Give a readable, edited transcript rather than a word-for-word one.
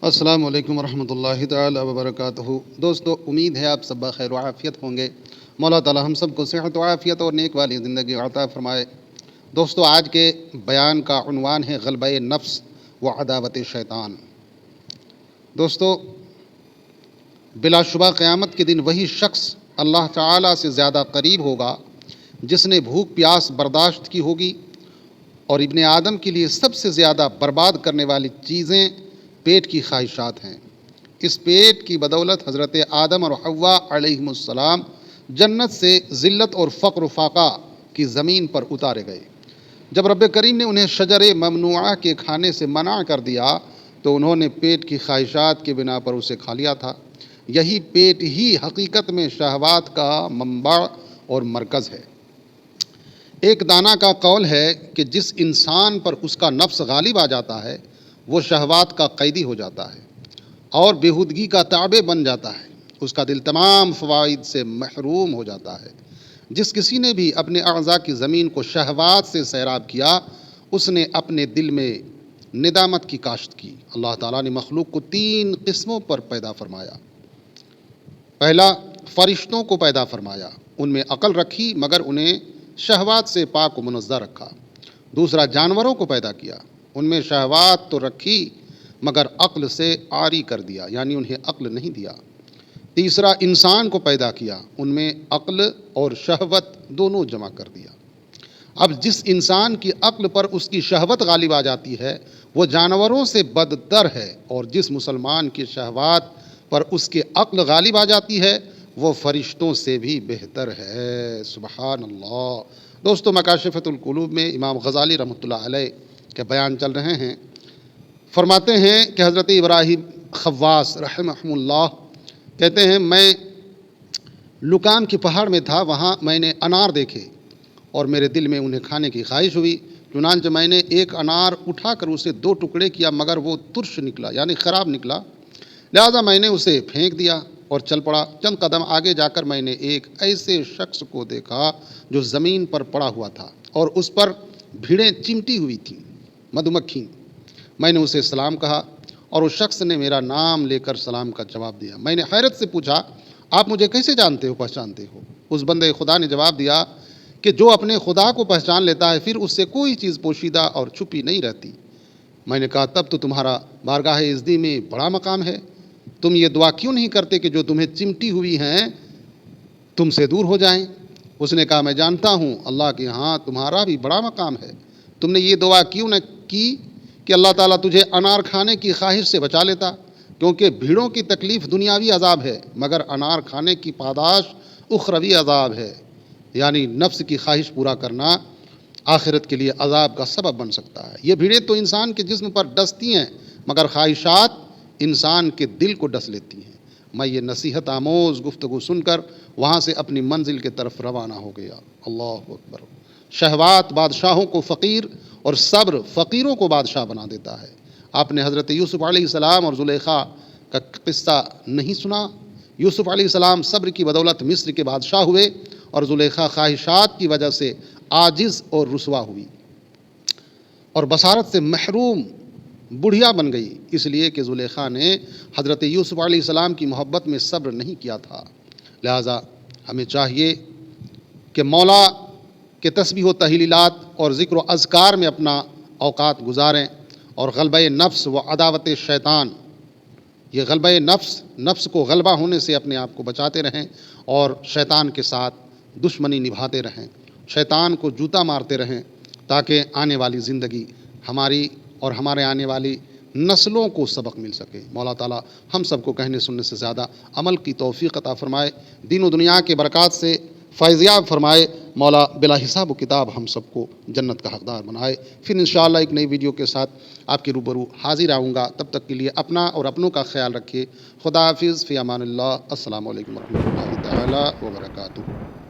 السلام علیکم ورحمۃ اللہ تعالی وبرکاتہ۔ دوستو، امید ہے آپ سب خیر و عافیت ہوں گے۔ مولا تعالی ہم سب کو صحت و عافیت اور نیک والی زندگی عطا فرمائے۔ دوستو، آج کے بیان کا عنوان ہے غلبہ نفس و عداوت شیطان۔ دوستو، بلا شبہ قیامت کے دن وہی شخص اللہ تعالی سے زیادہ قریب ہوگا جس نے بھوک پیاس برداشت کی ہوگی، اور ابن آدم کے لیے سب سے زیادہ برباد کرنے والی چیزیں پیٹ کی خواہشات ہیں۔ اس پیٹ کی بدولت حضرت آدم اور حوا علیہم السلام جنت سے ذلت اور فقر و فاقہ کی زمین پر اتارے گئے۔ جب رب کریم نے انہیں شجر ممنوعہ کے کھانے سے منع کر دیا تو انہوں نے پیٹ کی خواہشات کے بنا پر اسے کھا لیا تھا۔ یہی پیٹ ہی حقیقت میں شہوات کا منبع اور مرکز ہے۔ ایک دانا کا قول ہے کہ جس انسان پر اس کا نفس غالب آ جاتا ہے وہ شہوات کا قیدی ہو جاتا ہے اور بیہودگی کا تابع بن جاتا ہے۔ اس کا دل تمام فوائد سے محروم ہو جاتا ہے۔ جس کسی نے بھی اپنے اعضاء کی زمین کو شہوات سے سیراب کیا، اس نے اپنے دل میں ندامت کی کاشت کی۔ اللہ تعالیٰ نے مخلوق کو 3 قسموں پر پیدا فرمایا۔ پہلا، فرشتوں کو پیدا فرمایا، ان میں عقل رکھی مگر انہیں شہوات سے پاک و منزہ رکھا۔ دوسرا، جانوروں کو پیدا کیا، ان میں شہوات تو رکھی مگر عقل سے عاری کر دیا، یعنی انہیں عقل نہیں دیا۔ تیسرا، انسان کو پیدا کیا، ان میں عقل اور شہوت دونوں جمع کر دیا۔ اب جس انسان کی عقل پر اس کی شہوت غالب آ جاتی ہے وہ جانوروں سے بدتر ہے، اور جس مسلمان کی شہوات پر اس کی عقل غالب آ جاتی ہے وہ فرشتوں سے بھی بہتر ہے۔ سبحان اللہ۔ دوستو، مکاشفۃ القلوب میں امام غزالی رحمۃ اللہ علیہ کے بیان چل رہے ہیں۔ فرماتے ہیں کہ حضرت ابراہیم خواص رحمہ اللہ کہتے ہیں، میں لکام کے پہاڑ میں تھا، وہاں میں نے انار دیکھے اور میرے دل میں انہیں کھانے کی خواہش ہوئی، چنانچہ میں نے ایک انار اٹھا کر اسے 2 ٹکڑے کیا مگر وہ ترش نکلا، یعنی خراب نکلا، لہذا میں نے اسے پھینک دیا اور چل پڑا۔ چند قدم آگے جا کر میں نے ایک ایسے شخص کو دیکھا جو زمین پر پڑا ہوا تھا اور اس پر بھیڑیں چمٹی ہوئی تھیں، مدھمکھی۔ میں نے اسے سلام کہا اور اس شخص نے میرا نام لے کر سلام کا جواب دیا۔ میں نے حیرت سے پوچھا، آپ مجھے کیسے جانتے ہو، پہچانتے ہو؟ اس بندے خدا نے جواب دیا کہ جو اپنے خدا کو پہچان لیتا ہے پھر اس سے کوئی چیز پوشیدہ اور چھپی نہیں رہتی۔ میں نے کہا، تب تو تمہارا بارگاہ عزتی میں بڑا مقام ہے، تم یہ دعا کیوں نہیں کرتے کہ جو تمہیں چمٹی ہوئی ہیں تم سے دور ہو جائیں؟ اس نے کہا، میں جانتا ہوں اللہ کے ہاں تمہارا بھی بڑا مقام ہے، تم نے یہ دعا کیوں نہ کی کہ اللہ تعالیٰ تجھے انار کھانے کی خواہش سے بچا لیتا، کیونکہ بھیڑوں کی تکلیف دنیاوی عذاب ہے مگر انار کھانے کی پاداش اخروی عذاب ہے، یعنی نفس کی خواہش پورا کرنا آخرت کے لیے عذاب کا سبب بن سکتا ہے۔ یہ بھیڑیں تو انسان کے جسم پر ڈستی ہیں مگر خواہشات انسان کے دل کو ڈس لیتی ہیں۔ میں یہ نصیحت آموز گفتگو سن کر وہاں سے اپنی منزل کی طرف روانہ ہو گیا۔ اللہ اکبر۔ شہوات بادشاہوں کو فقیر اور صبر فقیروں کو بادشاہ بنا دیتا ہے۔ آپ نے حضرت یوسف علیہ السلام اور زلیخا کا قصہ نہیں سنا؟ یوسف علیہ السلام صبر کی بدولت مصر کے بادشاہ ہوئے اور زلیخا خواہشات کی وجہ سے عاجز اور رسوا ہوئی اور بصارت سے محروم بڑھیا بن گئی، اس لیے کہ زلیخا نے حضرت یوسف علیہ السلام کی محبت میں صبر نہیں کیا تھا۔ لہٰذا ہمیں چاہیے کہ مولا کے تسبیح و تحلیلات اور ذکر و اذکار میں اپنا اوقات گزاریں اور غلبہ نفس و عداوت شیطان، یہ غلبہ نفس کو غلبہ ہونے سے اپنے آپ کو بچاتے رہیں اور شیطان کے ساتھ دشمنی نبھاتے رہیں، شیطان کو جوتا مارتے رہیں تاکہ آنے والی زندگی ہماری اور ہمارے آنے والی نسلوں کو سبق مل سکے۔ مولا تعالیٰ ہم سب کو کہنے سننے سے زیادہ عمل کی توفیق عطا فرمائے، دین و دنیا کے برکات سے فیضیاب فرمائے۔ مولا بلا حساب و کتاب ہم سب کو جنت کا حقدار بنائے۔ پھر انشاءاللہ ایک نئی ویڈیو کے ساتھ آپ کے روبرو حاضر آؤں گا، تب تک کے لیے اپنا اور اپنوں کا خیال رکھیے۔ خدا حافظ، فی امان اللہ۔ السلام علیکم ورحمۃ اللہ تعالی وبرکاتہ۔